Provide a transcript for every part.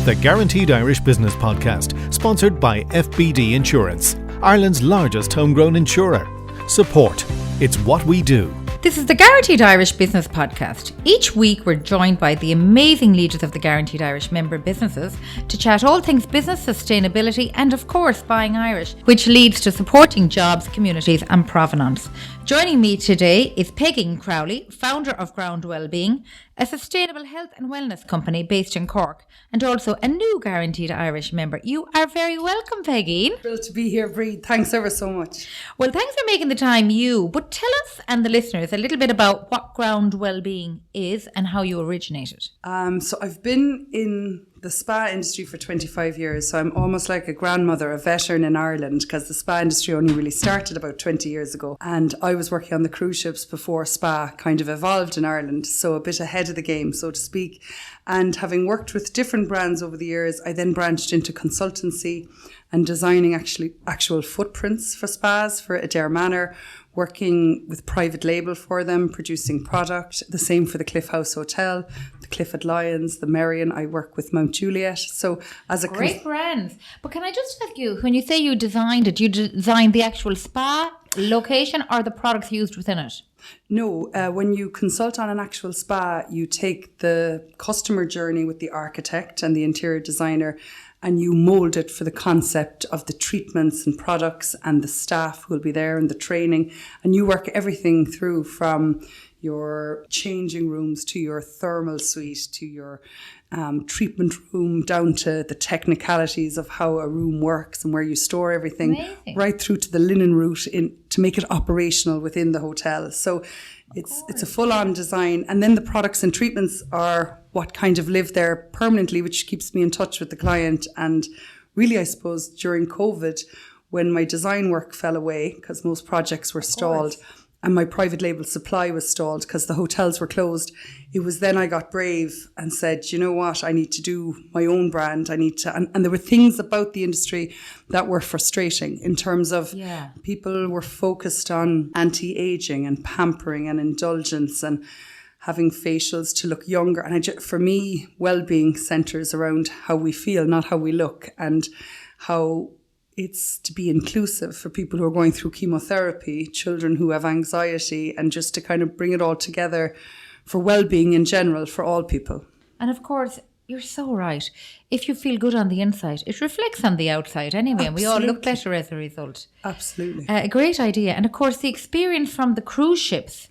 The Guaranteed Irish Business Podcast, sponsored by FBD Insurance, Ireland's largest homegrown insurer. Support. It's what we do. This is the Guaranteed Irish Business Podcast. Each week we're joined by the amazing leaders of the Guaranteed Irish member businesses to chat all things business, sustainability and of course buying Irish, which leads to supporting jobs, communities and provenance. Joining me today is Peigín Crowley, founder of GROUND Wellbeing, a sustainable health and wellness company based in Cork, and also a new Guaranteed Irish member. You are very welcome, Peigín. Thrilled to be here, Brie. Thanks ever so much. Well, thanks for making the time, but tell us and the listeners a little bit about what GROUND Wellbeing is and how you originated. So I've been in the spa industry for 25 years, so I'm almost like a grandmother, a veteran in Ireland, because the spa industry only really started about 20 years ago. And I was working on the cruise ships before spa kind of evolved in Ireland, so a bit ahead of the game, so to speak. And having worked with different brands over the years, I then branched into consultancy and designing actual footprints for spas for Adair Manor, working with private label for them, producing product. The same for the Cliff House Hotel, the Clifford Lions, the Merrion. I work with Mount Juliet. So as a great brands. But can I just ask you, when you say you designed it, you designed the actual spa location or the products used within it? No, when you consult on an actual spa, you take the customer journey with the architect and the interior designer and you mould it for the concept of the treatments and products and the staff who will be there and the training. And you work everything through from your changing rooms to your thermal suite to your treatment room, down to the technicalities of how a room works and where you store everything. Amazing. Right through to the linen route to make it operational within the hotel. So it's a full-on design. And then the products and treatments are what kind of live there permanently, which keeps me in touch with the client. And really, I suppose, during COVID, when my design work fell away because most projects were stalled and my private label supply was stalled because the hotels were closed, it was then I got brave and said, you know what, I need to do my own brand. I need to, and there were things about the industry that were frustrating in terms of people were focused on anti-aging and pampering and indulgence and having facials to look younger. And for me, well-being centres around how we feel, not how we look, and how it's to be inclusive for people who are going through chemotherapy, children who have anxiety, and just to kind of bring it all together for well-being in general for all people. And of course, you're so right. If you feel good on the inside, it reflects on the outside anyway, and we all look better as a result. Absolutely. A great idea. And of course, the experience from the cruise ships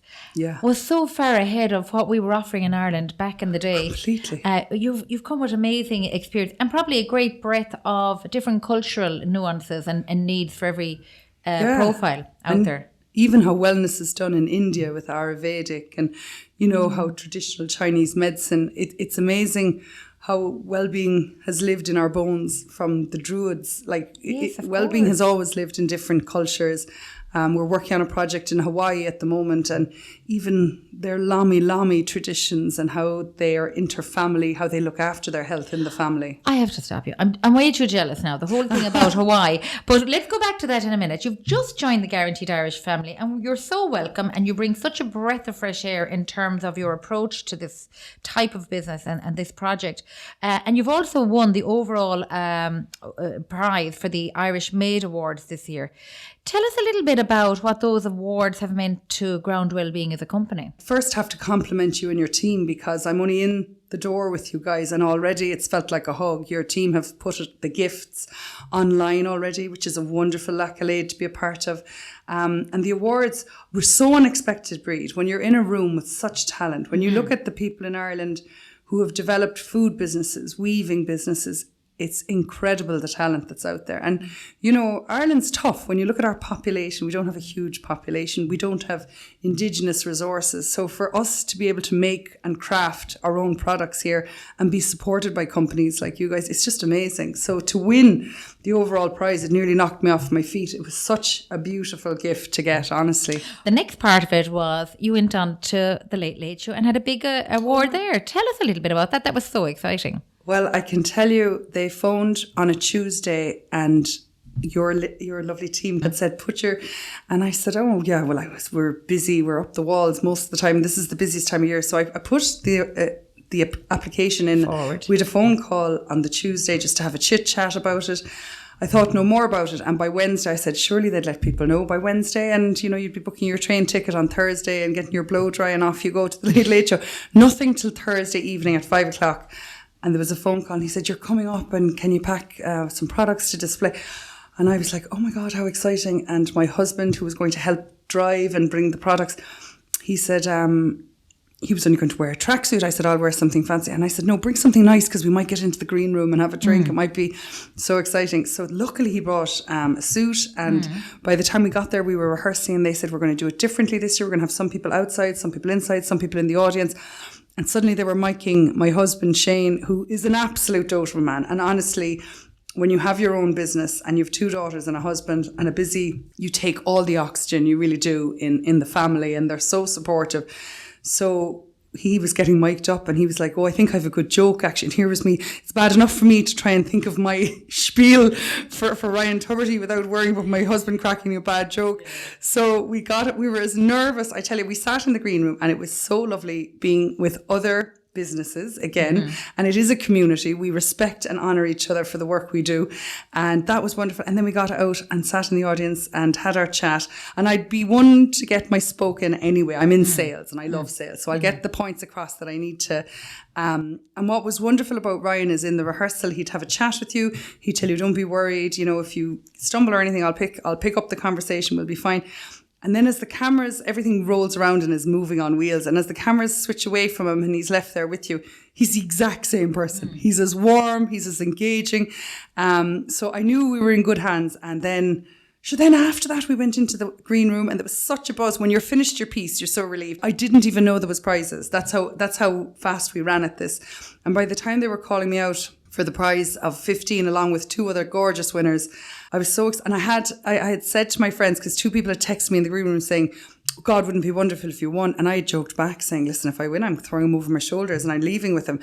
was so far ahead of what we were offering in Ireland back in the day. Completely. You've come with amazing experience and probably a great breadth of different cultural nuances and needs for every profile out there. Even how wellness is done in India with Ayurvedic and, how traditional Chinese medicine, it's amazing how well-being has lived in our bones from the Druids. Well-being has always lived in different cultures. We're working on a project in Hawaii at the moment, and even their Lami traditions and how they are inter-family, how they look after their health in the family. I have to stop you. I'm way too jealous now, the whole thing about Hawaii. But let's go back to that in a minute. You've just joined the Guaranteed Irish family and you're so welcome, and you bring such a breath of fresh air in terms of your approach to this type of business and this project. And you've also won the overall prize for the Irish Maid Awards this year. Tell us a little bit about what those awards have meant to GROUND Wellbeing as a company. First, have to compliment you and your team, because I'm only in the door with you guys and already it's felt like a hug. Your team have put the gifts online already, which is a wonderful accolade to be a part of. And the awards were so unexpected, Breed. When you're in a room with such talent, when you look at the people in Ireland who have developed food businesses, weaving businesses, it's incredible the talent that's out there. And, Ireland's tough. When you look at our population, we don't have a huge population. We don't have indigenous resources. So for us to be able to make and craft our own products here and be supported by companies like you guys, it's just amazing. So to win the overall prize, it nearly knocked me off my feet. It was such a beautiful gift to get, honestly. The next part of it was you went on to the Late Late Show and had a big award there. Tell us a little bit about that. That was so exciting. Well, I can tell you, they phoned on a Tuesday and your lovely team had said, and I said, we're busy, we're up the walls most of the time. This is the busiest time of year. So I put the the application in. Forward. We had a phone call on the Tuesday just to have a chit chat about it. I thought no more about it, and by Wednesday I said surely they'd let people know by Wednesday, and you'd be booking your train ticket on Thursday and getting your blow dry and off you go to the Late Late Show. Nothing till Thursday evening at 5:00, and there was a phone call and he said, you're coming up and can you pack some products to display? And I was like, oh my God, how exciting. And my husband, who was going to help drive and bring the products, he said he was only going to wear a tracksuit. I said, I'll wear something fancy. And I said, no, bring something nice because we might get into the green room and have a drink. It might be so exciting. So luckily he brought a suit. And by the time we got there, we were rehearsing and they said, we're going to do it differently this year. We're going to have some people outside, some people inside, some people in the audience. And suddenly they were miking my husband, Shane, who is an absolute dote of a man. And honestly, when you have your own business and you have 2 daughters and a husband and a busy, you take all the oxygen, you really do, in the family, and they're so supportive. So he was getting mic'd up and he was like, oh, I think I have a good joke actually. And here was me. It's bad enough for me to try and think of my spiel for Ryan Tuberty without worrying about my husband cracking a bad joke. So we got it. We were as nervous. I tell you, we sat in the green room and it was so lovely being with other businesses again, and it is a community. We respect and honour each other for the work we do, and that was wonderful. And then we got out and sat in the audience and had our chat, and I'd be one to get my spoken anyway. I'm in sales and I love sales, so I'll get the points across that I need to. And what was wonderful about Ryan is in the rehearsal he'd have a chat with you, he'd tell you don't be worried, if you stumble or anything, I'll pick up the conversation, we'll be fine. And then as the cameras, everything rolls around and is moving on wheels. And as the cameras switch away from him and he's left there with you, he's the exact same person. He's as warm, he's as engaging. So I knew we were in good hands. And then after that, we went into the green room and there was such a buzz. When you're finished your piece, you're so relieved. I didn't even know there was prizes. That's how fast we ran at this. And by the time they were calling me out for the prize of 15 along with 2 other gorgeous winners, I was so excited. And I had said to my friends, because 2 people had texted me in the green room saying, God, wouldn't it be wonderful if you won? And I had joked back saying, listen, if I win, I'm throwing him over my shoulders and I'm leaving with him.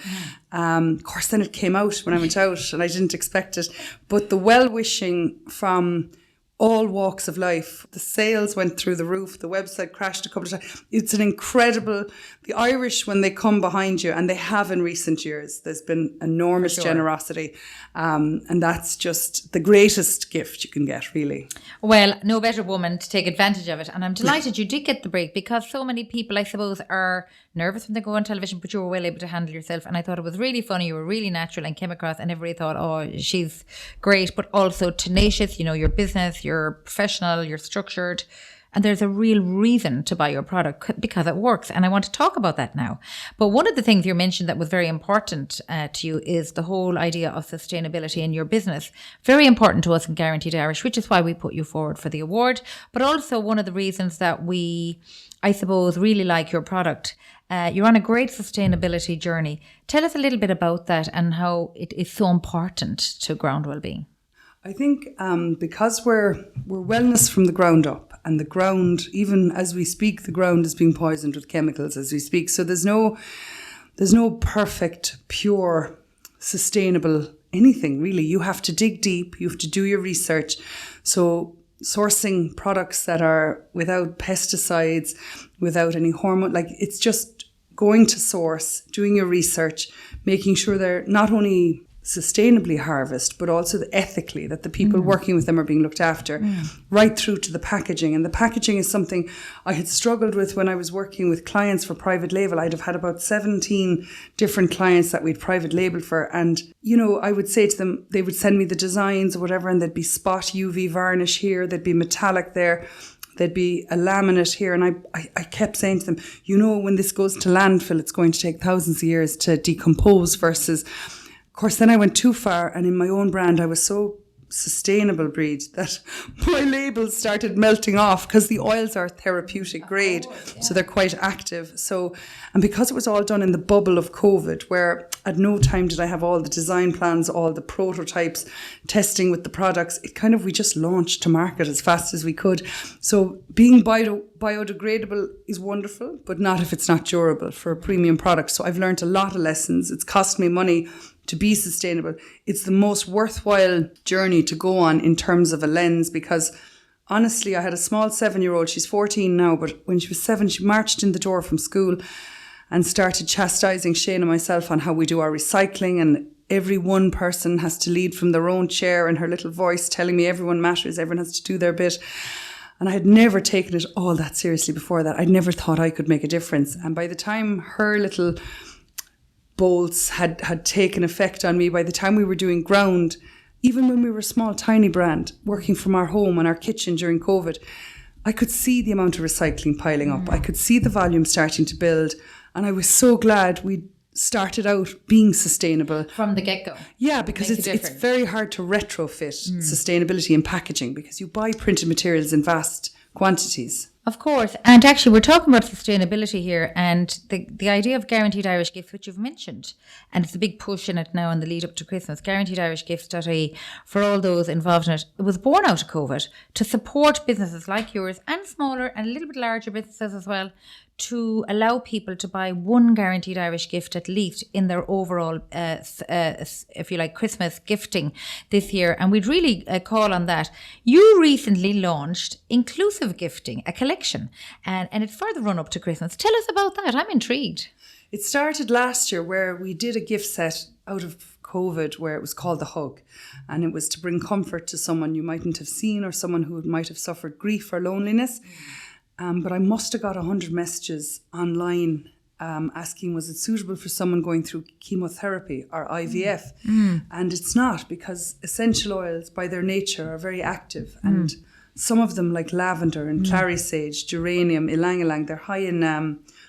Of course, then it came out when I went out and I didn't expect it. But the well-wishing from all walks of life, the sales went through the roof, the website crashed a couple of times. It's an incredible, the Irish, when they come behind you, and they have in recent years, there's been enormous generosity. And that's just the greatest gift you can get, really. Well, no better woman to take advantage of it. And I'm delighted you did get the break, because so many people, I suppose, are nervous when they go on television, but you were well able to handle yourself. And I thought it was really funny. You were really natural and came across, and everybody thought, oh, she's great, but also tenacious. Your business, you're professional, you're structured. And there's a real reason to buy your product because it works. And I want to talk about that now. But one of the things you mentioned that was very important to you is the whole idea of sustainability in your business. Very important to us in Guaranteed Irish, which is why we put you forward for the award. But also one of the reasons that we, I suppose, really like your product. You're on a great sustainability journey. Tell us a little bit about that and how it is so important to Ground Wellbeing. I think because we're wellness from the ground up, and the ground, even as we speak, the ground is being poisoned with chemicals as we speak. So there's no perfect, pure, sustainable anything really. You have to dig deep. You have to do your research. So sourcing products that are without pesticides, without any hormone, like it's just going to source, doing your research, making sure they're not only sustainably harvest, but also ethically, that the people working with them are being looked after, right through to the packaging. And the packaging is something I had struggled with when I was working with clients for private label. I'd have had about 17 different clients that we'd private labeled for. And, I would say to them, they would send me the designs or whatever, and there'd be spot UV varnish here, there'd be metallic there, there'd be a laminate here. And I kept saying to them, when this goes to landfill, it's going to take thousands of years to decompose versus... Of course, then I went too far, and in my own brand, I was so sustainable breed that my labels started melting off because the oils are therapeutic grade, so they're quite active. So, and because it was all done in the bubble of COVID, where at no time did I have all the design plans, all the prototypes, testing with the products, we just launched to market as fast as we could. So being biodegradable is wonderful, but not if it's not durable for a premium product. So I've learned a lot of lessons. It's cost me money to be sustainable. It's the most worthwhile journey to go on in terms of a lens, because honestly, I had a small 7-year-old, she's 14 now, but when she was 7, she marched in the door from school and started chastising Shane and myself on how we do our recycling, and every one person has to lead from their own chair, and her little voice telling me everyone matters, everyone has to do their bit. And I had never taken it all that seriously before that. I'd never thought I could make a difference. And by the time her little bolts had taken effect on me, by the time we were doing Ground, even when we were a small, tiny brand, working from our home and our kitchen during COVID, I could see the amount of recycling piling up. I could see the volume starting to build. And I was so glad we started out being sustainable. From the get-go. Yeah, because it's very hard to retrofit sustainability in packaging, because you buy printed materials in vast quantities. Of course. And actually, we're talking about sustainability here, and the idea of Guaranteed Irish Gifts, which you've mentioned, and it's a big push in it now in the lead up to Christmas, GuaranteedIrishGifts.ie, for all those involved in it. It was born out of COVID to support businesses like yours, and smaller and a little bit larger businesses as well, to allow people to buy one Guaranteed Irish gift at least in their overall, if you like, Christmas gifting this year. And we'd really call on that. You recently launched Inclusive Gifting, a collection, and it's for the run up to Christmas. Tell us about that. I'm intrigued. It started last year, where we did a gift set out of COVID where it was called The Hug. And it was to bring comfort to someone you mightn't have seen, or someone who might have suffered grief or loneliness. But I must have got 100 messages online asking, was it suitable for someone going through chemotherapy or IVF? And it's not, because essential oils by their nature are very active. And some of them, like lavender and clary sage, geranium, ylang-ylang, they're high in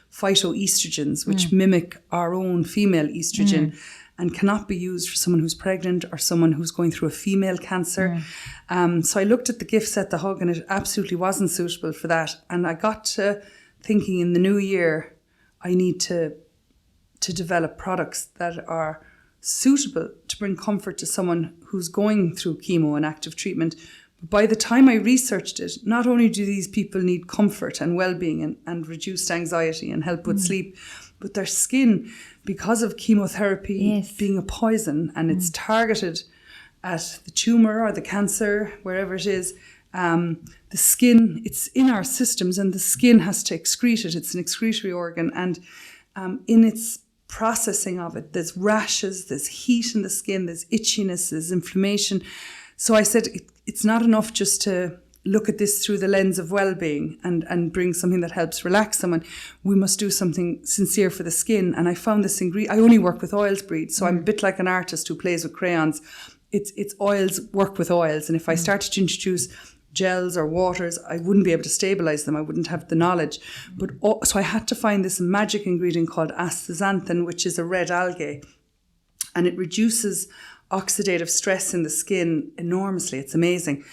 phytoestrogens, which mimic our own female estrogen, and cannot be used for someone who's pregnant or someone who's going through a female cancer. So I looked at the gift set, The Hug, and it absolutely wasn't suitable for that. And I got to thinking, in the new year, I need to develop products that are suitable to bring comfort to someone who's going through chemo and active treatment. But by the time I researched it, not only do these people need comfort and well-being and reduced anxiety and help with sleep, but their skin, because of chemotherapy being a poison, and it's targeted at the tumour or the cancer, wherever it is, the skin, it's in our systems, and the skin has to excrete it. It's an excretory organ, and in its processing of it, there's rashes, there's heat in the skin, there's itchiness, there's inflammation. So I said, it's not enough just to look at this through the lens of well-being and bring something that helps relax someone. We must do something sincere for the skin. And I found this ingredient. I only work with oils, Breed, so I'm a bit like an artist who plays with crayons. It's oils work with oils. And if I started to introduce gels or waters, I wouldn't be able to stabilize them. I wouldn't have the knowledge. So I had to find this magic ingredient called astaxanthin, which is a red algae. And it reduces oxidative stress in the skin enormously. It's amazing.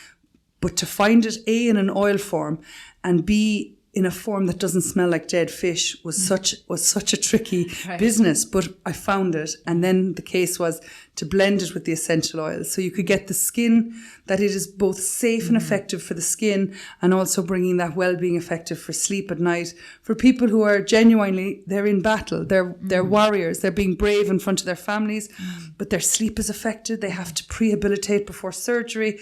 But to find it, A, in an oil form, and B, in a form that doesn't smell like dead fish was such a tricky business. But I found it. And then the case was to blend it with the essential oils. So you could get the skin, that it is both safe and effective for the skin, and also bringing that well-being effective for sleep at night. For people who are genuinely, they're in battle. They're warriors. They're being brave in front of their families, but their sleep is affected. They have to prehabilitate before surgery.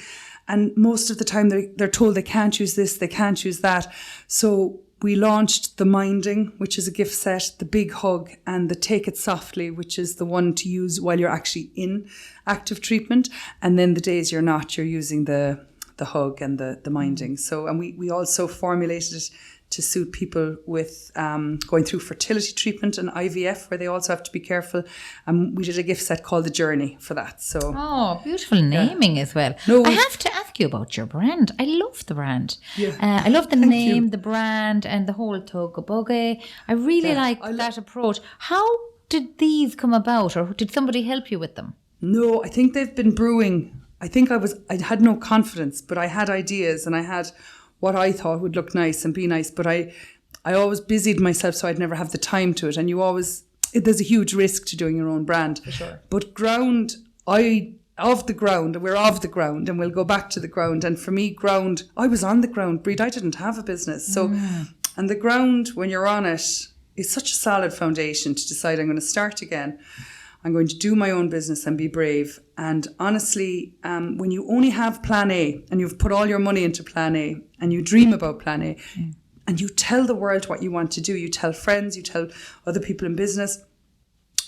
And most of the time they're told they can't use this, they can't use that. So we launched the Minding, which is a gift set, the Big Hug, and the Take It Softly, which is the one to use while you're actually in active treatment. And then the days you're not, you're using the Hug and the Minding. So, and we also formulated it to suit people with going through fertility treatment and IVF, where they also have to be careful. We did a gift set called The Journey for that. So beautiful naming as well. I have to ask you about your brand. I love the brand. I love the name, the brand, and the whole Toga-Buggy. I really like that approach. How did these come about, or did somebody help you with them? No, I think they've been brewing. I had no confidence, but I had ideas, and I had what I thought would look nice and be nice, but I always busied myself, so I'd never have the time to it. And there's a huge risk to doing your own brand. For sure. But Ground, we're of the ground, and we'll go back to the ground. And for me, Ground, I was on the ground, Breed. I didn't have a business. So, and the ground, when you're on it, is such a solid foundation to decide, I'm going to start again. I'm going to do my own business and be brave. And honestly, when you only have plan A, and you've put all your money into plan A, and you dream about plan A, and you tell the world what you want to do. You tell friends, you tell other people in business.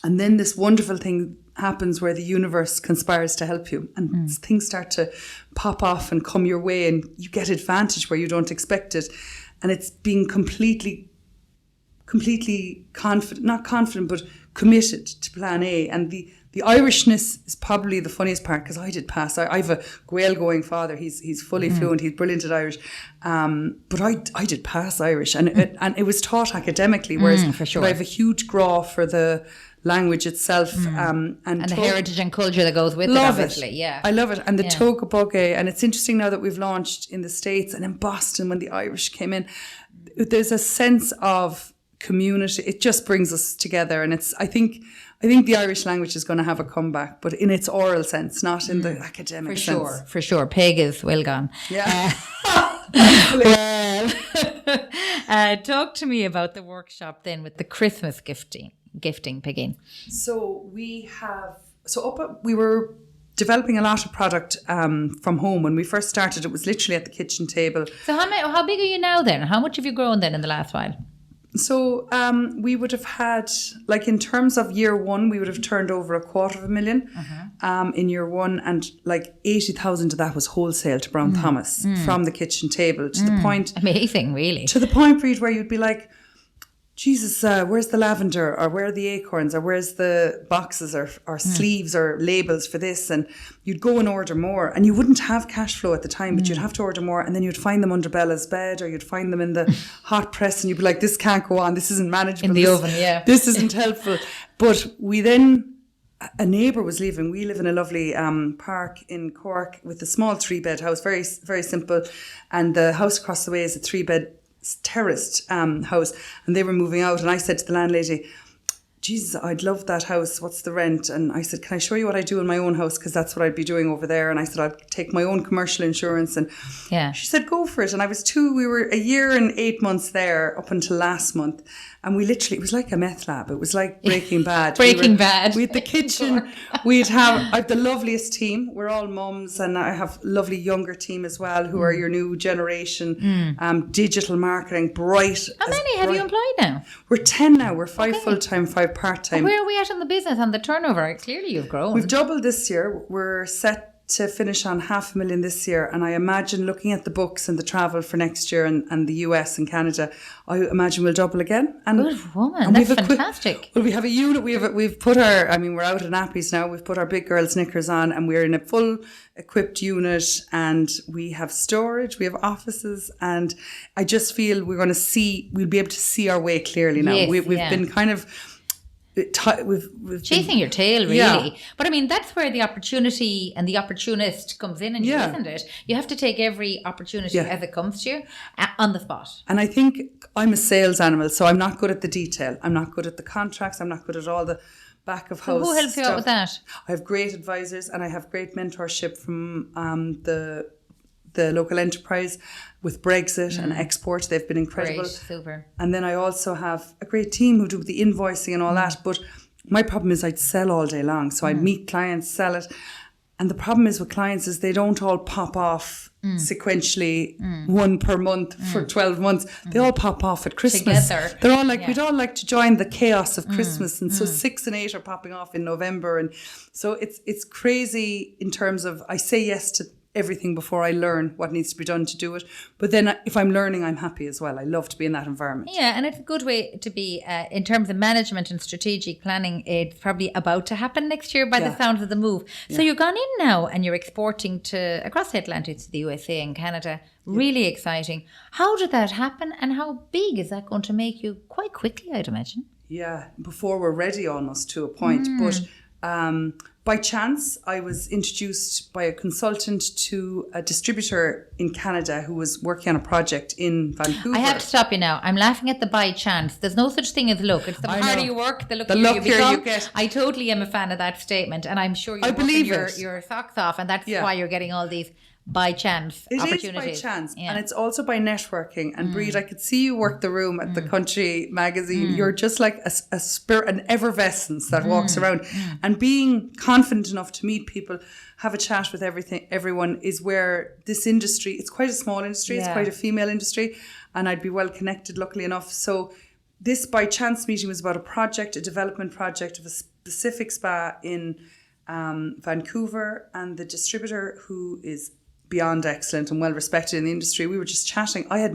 And then this wonderful thing happens where the universe conspires to help you, and things start to pop off and come your way, and you get advantage where you don't expect it. And it's being completely confident, not confident, but committed to plan A. And the Irishness is probably the funniest part, because I did pass. I have a Gael going father. He's fully fluent. He's brilliant at Irish. But I did pass Irish, and it was taught academically, whereas for sure. I have a huge graw for the language itself. And the heritage and culture that goes with it, obviously. Yeah. I love it. And the Toga Bugge, and it's interesting now that we've launched in the States and in Boston when the Irish came in, there's a sense of community. It just brings us together, and I think the Irish language is going to have a comeback, but in its oral sense, not in the academic sense. For sure. Peig is well gone. Yeah. Talk to me about the workshop then with the Christmas gifting, Peigín. So we were developing a lot of product from home. When we first started, it was literally at the kitchen table. So how big are you now then? How much have you grown then in the last while? So we would have had, like in terms of year one, we would have turned over $250,000 in year one, and like 80,000 of that was wholesale to Brown Thomas from the kitchen table, to the point. Amazing, really. To the point, Reid, where you'd be like, Jesus, where's the lavender, or where are the acorns, or where's the boxes or sleeves or labels for this? And you'd go and order more, and you wouldn't have cash flow at the time, but you'd have to order more, and then you'd find them under Bella's bed, or you'd find them in the hot press, and you'd be like, this can't go on, this isn't manageable. In the oven, yeah. This isn't helpful. But we then, a neighbour was leaving. We live in a lovely park in Cork with a small 3-bed house, very, very simple, and the house across the way is a 3-bed terraced house, and they were moving out, and I said to the landlady, Jesus, I'd love that house, what's the rent? And I said, can I show you what I do in my own house, because that's what I'd be doing over there. And I said, I'll take my own commercial insurance. And she said, go for it. And we were a year and 8 months there up until last month, and we literally, it was like a meth lab, it was like Breaking Bad. We had the kitchen, I have the loveliest team, we're all mums, and I have a lovely younger team as well, who are your new generation, digital marketing, bright. How many have you employed now? We're 10 now, we're 5 full-time, 5 part-time. And where are we at in the business and the turnover? Clearly you've grown. We've doubled this year, we're set to finish on $500,000 this year, and I imagine, looking at the books and the travel for next year and the US and Canada, I imagine we'll double again. And good woman, that's fantastic. We have a unit. We've put we're out of nappies now. We've put our big girls' knickers on, and we're in a full equipped unit, and we have storage, we have offices, and I just feel we'll be able to see our way clearly now. Yes, we've been kind of we've chasing your tail, really. Yeah. But I mean, that's where the opportunity and the opportunist comes in, and isn't it? You have to take every opportunity as it comes to you on the spot. And I think I'm a sales animal, so I'm not good at the detail. I'm not good at the contracts. I'm not good at all the back of house. So who helps you out with that? I have great advisors, and I have great mentorship from the local enterprise with Brexit and export. They've been incredible. Great, super. And then I also have a great team who do the invoicing and all that. But my problem is I'd sell all day long. So I'd meet clients, sell it. And the problem is with clients is they don't all pop off sequentially, one per month for 12 months. They all pop off at Christmas. Together. They're all like, we'd all like to join the chaos of Christmas. And so 6 and 8 are popping off in November. And so it's crazy in terms of, I say yes to everything before I learn what needs to be done to do it. But then if I'm learning, I'm happy as well. I love to be in that environment. Yeah, and it's a good way to be in terms of management and strategic planning. It's probably about to happen next year by the sounds of the move. So you've gone in now and you're exporting across the Atlantic to the USA and Canada. Really exciting. How did that happen, and how big is that going to make you quite quickly, I'd imagine? Yeah, before we're ready almost to a point. But by chance, I was introduced by a consultant to a distributor in Canada who was working on a project in Vancouver. I have to stop you now. I'm laughing at the by chance. There's no such thing as luck. It's the harder you work, the luckier you get. I totally am a fan of that statement, and I'm sure you're working your socks off, and that's why you're getting all these by chance opportunities. It is by chance. Yeah. And it's also by networking. And Breed, I could see you work the room at the Country magazine. You're just like a spirit, an effervescence that walks around. And being confident enough to meet people, have a chat with everyone is where this industry, it's quite a small industry. It's quite a female industry. And I'd be well connected, luckily enough. So this by chance meeting was about a development project of a specific spa in Vancouver, and the distributor, who is beyond excellent and well respected in the industry, we were just chatting. I had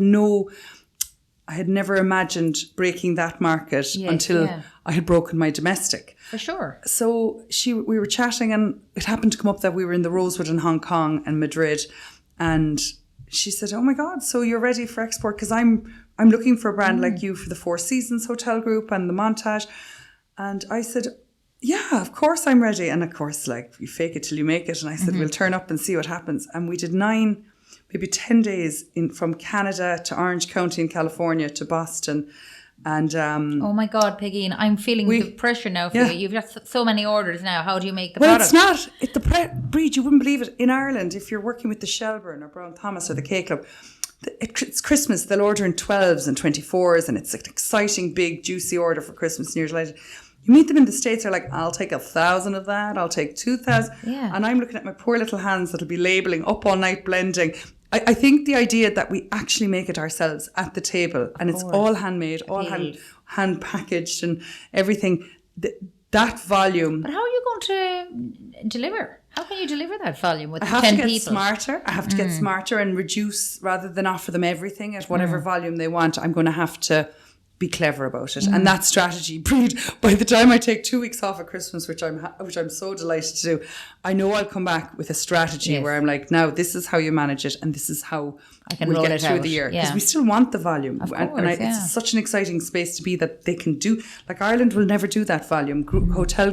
never imagined breaking that market until I had broken my domestic. For sure. So we were chatting, and it happened to come up that we were in the Rosewood in Hong Kong and Madrid, and she said, "Oh my God, so you're ready for export? Because I'm looking for a brand like you for the Four Seasons Hotel Group and the Montage." And I said, "Yeah, of course I'm ready." And of course, like, you fake it till you make it. And I said, "We'll turn up and see what happens." And we did 9, maybe 10 days from Canada to Orange County in California to Boston. And oh my God, Peigín, I'm feeling the pressure now for you. You've got so many orders now. How do you make the product? Well, it's not. Breed, you wouldn't believe it. In Ireland, if you're working with the Shelburne or Brown Thomas or the K Club, it's Christmas. They'll order in 12s and 24s, and it's an exciting, big, juicy order for Christmas, and you're delighted. You meet them in the States, they're like, "I'll take 1,000 of that. I'll take 2,000. Yeah. And I'm looking at my poor little hands that'll be labeling, up all night blending. I think the idea that we actually make it ourselves at the table, and it's all handmade, all hand packaged and everything, that volume. But how are you going to deliver? How can you deliver that volume with 10 people? I have to get smarter. I have to get smarter and reduce, rather than offer them everything at whatever volume they want. I'm going to have to be clever about it. And that strategy, Breed, by the time I take 2 weeks off at Christmas, which I'm so delighted to do, I know I'll come back with a strategy where I'm like, now this is how you manage it, and this is how I can we'll roll get it through out. the year. Because Yeah. we still want the volume. Of course, it's such an exciting space to be, that they can do, like, Ireland will never do that volume.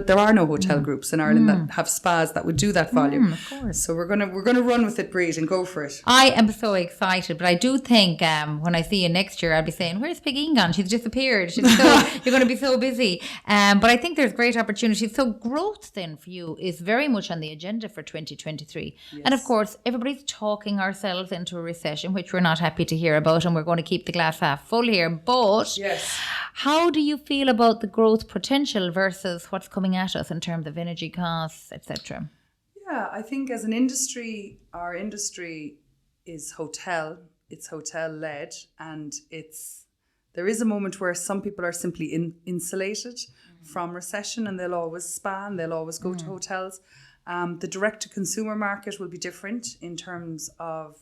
There are no hotel groups in Ireland that have spas that would do that volume. Of course. So we're gonna run with it, Breed, and go for it. I am so excited, but I do think when I see you next year, I'll be saying, "Where's Peigín gone? She's disappeared. You're going to be so busy." But I think there's great opportunities. So growth then for you is very much on the agenda for 2023. Yes. And of course, everybody's talking ourselves into a recession, which we're not happy to hear about, and we're going to keep the glass half full here. But how do you feel about the growth potential versus what's coming at us in terms of energy costs, etc.? Yeah, I think as an industry, our industry is it's hotel led, and there is a moment where some people are simply insulated from recession, and they'll always spa and they'll always go to hotels. The direct to consumer market will be different in terms of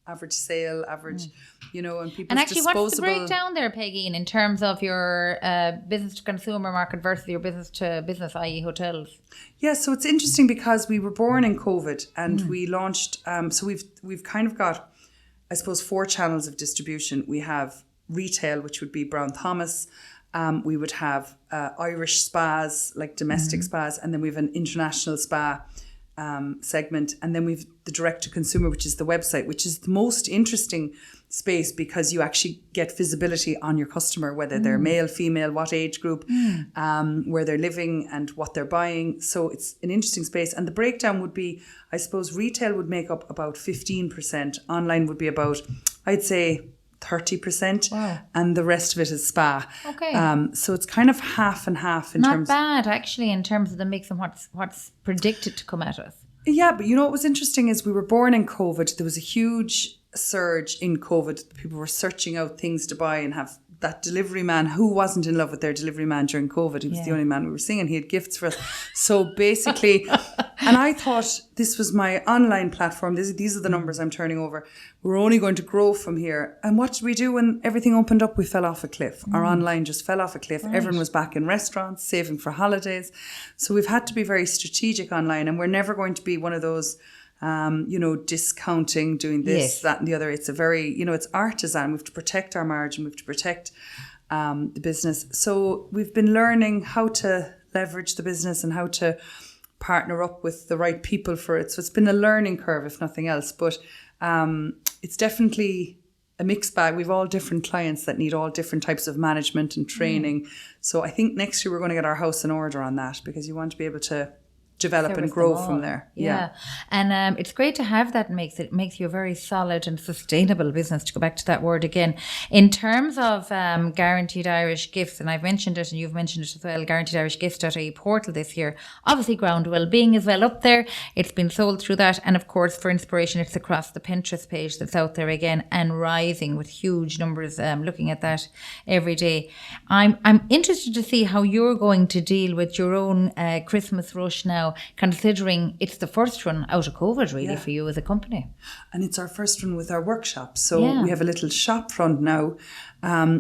average sale, and people's disposable. And actually, what's the breakdown there, Peigín, in terms of your business to consumer market versus your business to business, i.e. hotels? Yeah, so it's interesting because we were born in COVID, and we launched. So we've kind of got, I suppose, 4 channels of distribution. We have retail, which would be Brown Thomas. We would have Irish spas, like domestic spas, and then we have an international spa segment, and then we've the direct to consumer, which is the website, which is the most interesting space because you actually get visibility on your customer, whether they're male, female, what age group, where they're living and what they're buying. So it's an interesting space, and the breakdown would be, I suppose, retail would make up about 15%, online would be about, I'd say, 30%. Wow. And the rest of it is spa. Okay. So it's kind of half and half in terms. Not bad, actually, in terms of the mix and what's predicted to come at us. Yeah, but what was interesting is we were born in COVID. There was a huge surge in COVID. People were searching out things to buy and have that delivery man. Who wasn't in love with their delivery man during COVID? He was the only man we were seeing, and he had gifts for us. So basically, and I thought this was my online platform. These are the numbers I'm turning over. We're only going to grow from here. And what did we do when everything opened up? We fell off a cliff. Our online just fell off a cliff. Right. Everyone was back in restaurants, saving for holidays. So we've had to be very strategic online, and we're never going to be one of those discounting, doing this, that and the other. It's a very, it's artisan. We have to protect our margin. We have to protect the business. So we've been learning how to leverage the business and how to partner up with the right people for it. So it's been a learning curve, if nothing else. But it's definitely a mixed bag. We've all different clients that need all different types of management and training. So I think next year we're going to get our house in order on that, because you want to be able to develop and grow from there. Yeah. And it's great to have that. It makes you a very solid and sustainable business, to go back to that word again. In terms of Guaranteed Irish Gifts, and I've mentioned it and you've mentioned it as well, GuaranteedIrishGifts.ie portal this year. Obviously GROUND Wellbeing is well up there. It's been sold through that. And of course, for inspiration, it's across the Pinterest page that's out there again and rising with huge numbers, looking at that every day. I'm interested to see how you're going to deal with your own Christmas rush now, considering it's the first one out of COVID really for you as a company. And it's our first one with our workshop. So we have a little shop front now,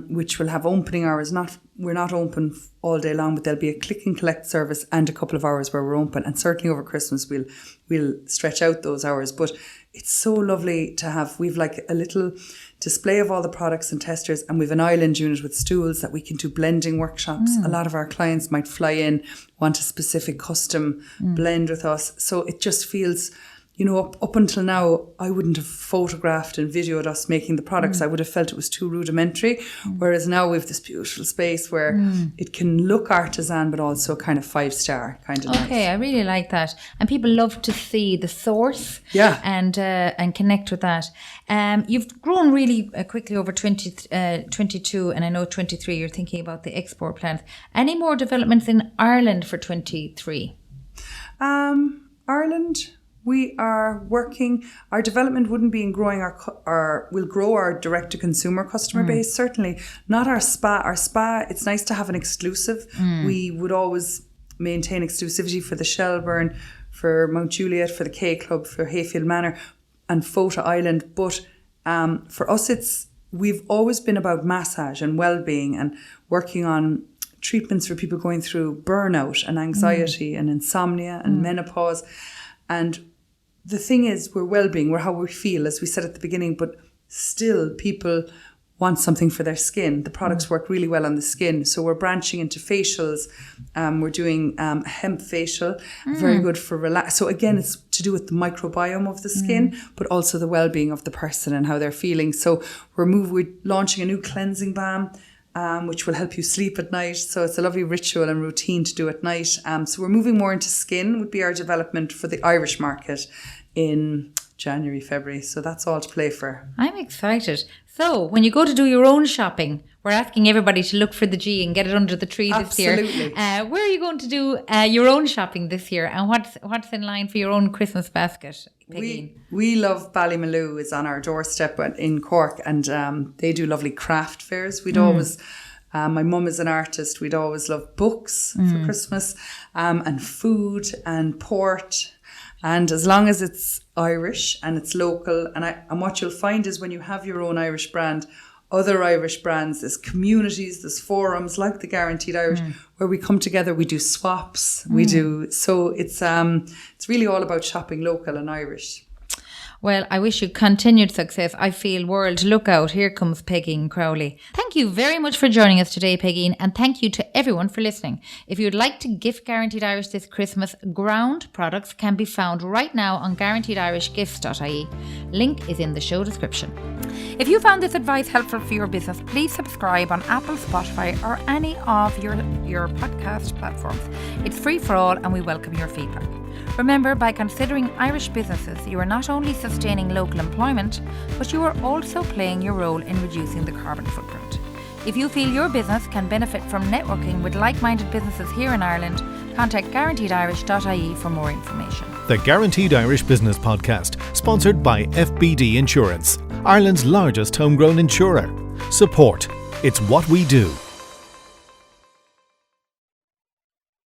which will have opening hours. We're not open all day long, but there'll be a click and collect service and a couple of hours where we're open. And certainly over Christmas, we'll stretch out those hours. But it's so lovely to have. We've like a little display of all the products and testers, and we've an island unit with stools that we can do blending workshops. A lot of our clients might fly in, want a specific custom blend with us. So it just feels, you know, up until now, I wouldn't have photographed and videoed us making the products. I would have felt it was too rudimentary. Whereas now we have this beautiful space where it can look artisan, but also kind of 5-star kind of Okay, nice. I really like that. And people love to see the source and connect with that. You've grown really quickly over 22, and I know 23, you're thinking about the export plans. Any more developments in Ireland for 23? Ireland... We are working, our development wouldn't be in growing we'll grow our direct to consumer customer base, certainly. Not our spa. Our spa, it's nice to have an exclusive. We would always maintain exclusivity for the Shelburne, for Mount Juliet, for the K Club, for Hayfield Manor and Fota Island. But for us, we've always been about massage and well-being and working on treatments for people going through burnout and anxiety and insomnia and menopause. And the thing is, we're well-being, we're how we feel, as we said at the beginning, but still people want something for their skin. The products work really well on the skin. So we're branching into facials. We're doing hemp facial, very good for relax. So again, it's to do with the microbiome of the skin, but also the well-being of the person and how they're feeling. So we're launching a new cleansing balm, which will help you sleep at night. So it's a lovely ritual and routine to do at night. So we're moving more into skin, would be our development for the Irish market in January, February. So that's all to play for. I'm excited. So when you go to do your own shopping, we're asking everybody to look for the G and get it under the tree this year. Absolutely. Where are you going to do your own shopping this year, and what's in line for your own Christmas basket, Peigín? We love Ballymaloo is on our doorstep in Cork, and they do lovely craft fairs. We'd always, my mum is an artist, we'd always love books for Christmas, and food and port. And as long as it's Irish and it's local, and what you'll find is when you have your own Irish brand, other Irish brands, there's communities, there's forums like the Guaranteed Irish where we come together, we do swaps, so it's really all about shopping local and Irish. Well, I wish you continued success. I feel, world, look out, here comes Peigín Crowley. Thank you very much for joining us today, Peigín, and thank you to everyone for listening. If you'd like to gift Guaranteed Irish this Christmas, Ground products can be found right now on GuaranteedIrishGifts.ie. Link is in the show description. If you found this advice helpful for your business, please subscribe on Apple, Spotify, or any of your podcast platforms. It's free for all, and we welcome your feedback. Remember, by considering Irish businesses, you are not only sustaining local employment, but you are also playing your role in reducing the carbon footprint. If you feel your business can benefit from networking with like-minded businesses here in Ireland, contact GuaranteedIrish.ie for more information. The Guaranteed Irish Business Podcast, sponsored by FBD Insurance, Ireland's largest homegrown insurer. Support. It's what we do.